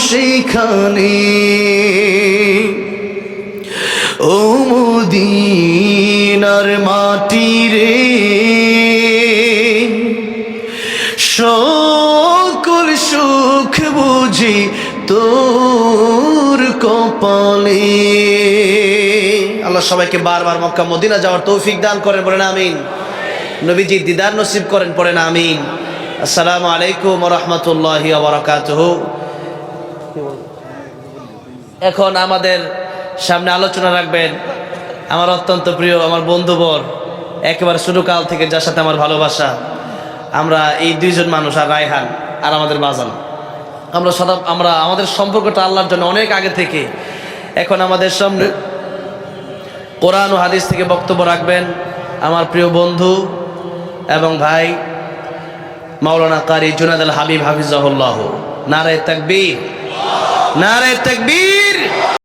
সেখানে। ও মদিনার মাটি রে, সকল সুখ বুঝি তোর কপালে। আল্লাহ সবাইকে বারবার মক্কা মদিনা যাওয়ার তৌফিক দান করেন, বলেন আমিন। নবীজি দিদার নসিব করেন, পড়েন আমিন। আসসালামু আলাইকুম ওয়া রাহমাতুল্লাহি ওয়া বারাকাতুহু। এখন আমাদের সামনে আলোচনা রাখবেন আমার অত্যন্ত প্রিয়, আমার বন্ধুবর, একেবারে শুরুকাল থেকে যার সাথে আমার ভালোবাসা। আমরা এই দুইজন মানুষ, আর রায়হান আর আমাদের বাজান, আমরা আমাদের সম্পর্কটা আল্লাহর জন্য অনেক আগে থেকে। এখন আমাদের সামনে কোরআন ও হাদিস থেকে বক্তব্য রাখবেন আমার প্রিয় বন্ধু এবং ভাই মাওলানা কারি জুনায়েদ আল হাবিব হাফিজাহুল্লাহ। নারে তাকবীর, নারে তাকবীর।